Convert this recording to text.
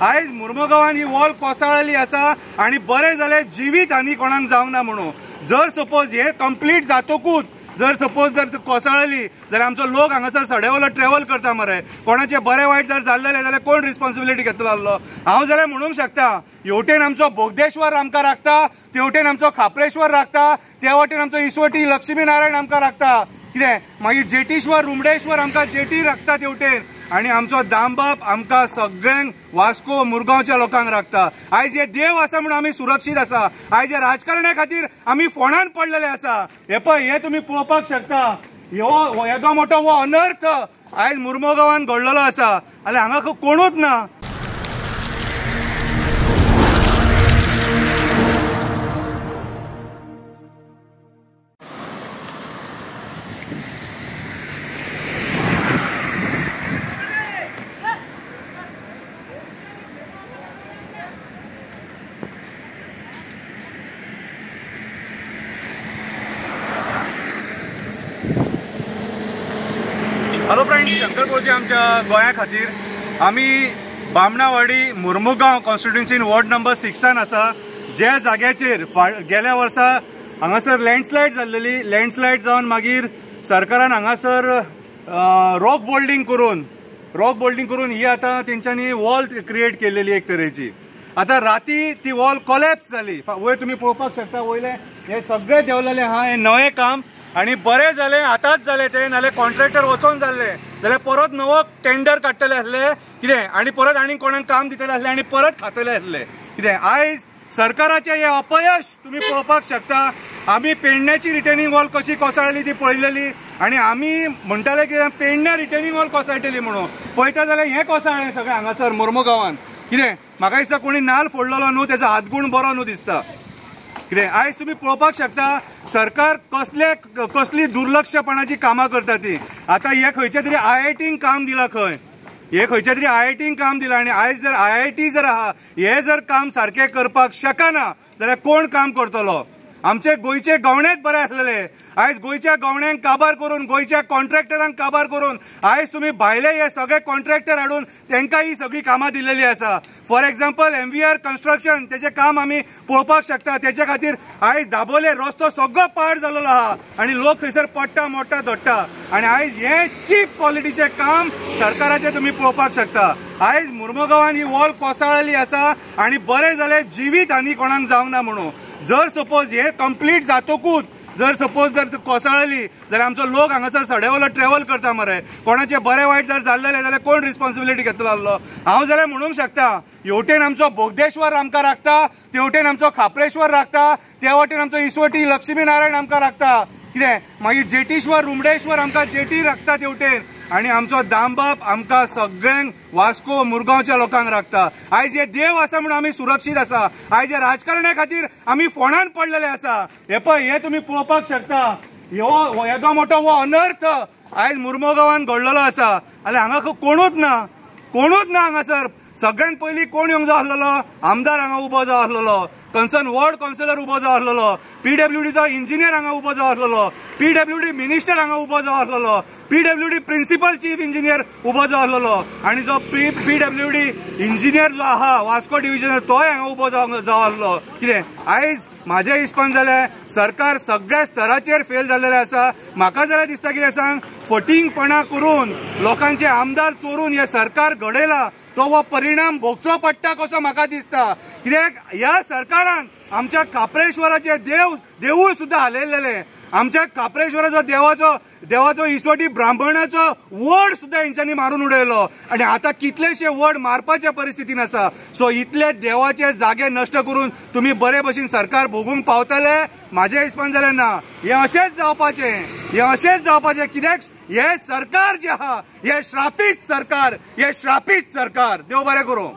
आयज मुर्मुगांवान ही वॉल कोसळ्ळी आसा आनी बरें जालें जिवीत हानी कोणाक जावंक ना म्हणून। जर सपोज हे कंप्लीट जातकूच जर कोसळ्ळी जाल्यार आमचो लोक हांगासर सडेवालो ट्रॅव्हल करता मरे, कोणाचे बरें वायट जर जाल्लें जाल्यार कोण रिस्पॉन्सिबिलिटी घेतलो आसलो? हांव जाल्यार म्हणूंक शकता हेवटेन आमचो बोगदेश्वर आमकां राखता, तेवटेन आमचो खापरेश्वर राखता, ते वटेन आमचो इस्वटी लक्ष्मी नारायण आमकां राखता, कितें मागीर जेटीश्वर रुमडेश्वर आमकां जेटी राखता तेवटेन, आनी आमचो दामबाब आमकां सगळ्यांक वास्को मुरगांवच्या लोकांक राखता। आयज हे देव आसा म्हणून आमी सुरक्षीत आसा, आयज हे राजकारण्या खातीर आमी फोंडान पडलेले आसा। हे पळय, हे तुमी पळोवपाक शकता, येदो मोठो हो अनर्थ आयज मुर्मुगांवान घडलेलो आसा आनी हांगा कोणूच ना। हॅलो फ्रेंड्स, शंकर गोळजी आमच्या गोंया खातीर आमी बामणावाडी मुर्मुगांव कॉन्स्टिट्युएन्सीन वॉर्ड नंबर 6 आसा, ज्या जाग्याचेर गेल्या वर्सा हांगासर लँडस्लायड जाल्लेली, लँडस्लायड जावन मागीर सरकारान हांगासर रॉक बोल्डिंग करून ही आतां तेंच्यांनी वॉल क्रिएट केल्लेली एक तरेची। आतां राती ती वॉल कोलॅप्स जाली, वयर तुमी पळोवपाक शकता, वयले हे सगळे देंवलेले आहा, हे नवें काम आनी बरें जालें आतांच जालें तें, नाल्यार कॉन्ट्रॅक्टर वचोन जाल्लें जाल्यार परत नवो टेंडर काडटले आसले कितें, आनी परत आनी कोणाक काम दितले आसले आनी परत खातले आसले कितें। आयज सरकाराचें हें अपयश तुमी पळोवपाक शकता। आमी पेडण्याची रिटेनिंग वॉल कशी कोसळ्ळी ती पळयलेली आनी आमी म्हणटाले की पेडण्या रिटेनिंग वॉल कोसळटली म्हणून, पळयता जाल्यार हें कोसळ्ळें सगळें हांगासर मुर्मुगांवान कितें। म्हाका दिसता कोणी नाल्ल फोडलेलो न्हू, तेजो हातगुण बरो न्हू दिसता कितें। आयज तुमी पळोवपाक शकता सरकार कसली दुर्लक्षपणाची कामां करता ती। आतां हे खंयच्या तरी IITींक काम दिलां, हे खंयच्या तरी IITींक काम दिलां आनी आयज जर IIT जर आहा हे जर काम सारकें करपाक शकना जाल्यार कोण काम करतलो? आमचे गोंयचे गवणेच बरे आसलेले, आयज गोंयच्या गवण्यांक काबार करून, गोंयच्या कॉन्ट्रॅक्टरांक काबार करून आयज तुमी भायले हे सगळे कॉन्ट्रॅक्टर हाडून तांकां ही सगळी कामां दिल्लेली आसा। फॉर एक्झाम्पल MVR कन्स्ट्रक्शन, तेजें काम आमी पळोवपाक शकता, तेच्या खातीर आयज दाबोले रस्तो सगळो पाड जाल्लो आहा आनी लोक थंयसर पडटा मोडटा धडटा, आनी आयज हे चीप क्वॉलिटीचें काम सरकाराचें तुमी पळोवपाक शकता। आयज मुर्मुगांवान ही वॉल कोसळ्ळी आसा आनी बरें जालें जिवीत हानी कोणाक जावंक ना म्हणून। जर सपोज हे कंप्लीट जातकूच जर कोसळ्ळी जाल्यार आमचो लोक हांगासर सडेवालो ट्रॅव्हल करता मरे, कोणाचे बरें वायट जर जाल्लें जाल्यार कोण रिस्पॉन्सिबिलिटी घेतलो आसलो? हांव जाल्यार म्हणूंक शकता हेवटेन आमचो बोगदेश्वर आमकां राखता, तेवटेन आमचो खापरेश्वर राखता, ते वटेन आमचो इस्वटी लक्ष्मी नारायण आमकां राखता, कितें मागीर जेटीश्वर रुमडेश्वर आमकां जेटी राखता तेवटेन, आनी आमचो दामबाब आमकां सगळ्यांक वास्को मुरगांवच्या लोकांक राखता। आयज हे देव आसा म्हणून आमी सुरक्षीत आसा, आयज हे राजकारण्या खातीर आमी फोंडान पडलेले आसा। हे पळय, हे तुमी पळोवपाक शकता, येदो मोठो हो अनर्थ आयज मुर्मुगांवान घडलेलो आसा आनी हांगा कोणूच ना हांगासर। सगळ्यात पयलीं कोण येवंक जाय आसलेलो? आमदार हांगा उबो जाय आसलेलो, कन्सर्न वॉर्ड कावन्सिलर उबो जाय आसलेलो, PWDचो इंजिनियर हांगा उबो जाय आसलेलो, PWD मिनिस्टर हांगा उबो जाय आसलेलो, PWD प्रिन्सिपल चीफ इंजिनियर उबो जाय आसलेलो, आनी जो PWD इंजिनियर जो आहा वास्को डिव्हिजनर तोय हांगा उबो जाय आसलो कितें। आयज म्हाज्या हिसपान जाल्यार सरकार सगळ्या स्तराचेर फेल जाल्लेले आसा। म्हाका जाल्यार दिसता कितें सांग, फटींगपणा करून लोकांचे आमदार चोरून हे सरकार घडयला, तो हो परिणाम भोगचो पडटा कसो म्हाका दिसता। कित्याक ह्या सरकारान आमच्या खापरेश्वराचे देवूळ सुद्दां हालयलेले, आमच्या खापरेश्वराचो देवाचो इस्वटी ब्राह्मणाचो वड सुद्दां हेंच्यांनी मारून उडयलो आनी आतां कितलेशे वड मारपाच्या परिस्थितीन आसा। सो इतले देवाचे जागे नश्ट करून तुमी बरे भशेन सरकार भोगूंक पावतले? म्हाज्या हिसपान जाल्यार ना। हे अशेंच जावपाचें कित्याक हे सरकार जे आहा हे श्रापीत सरकार, देव बरें करूं।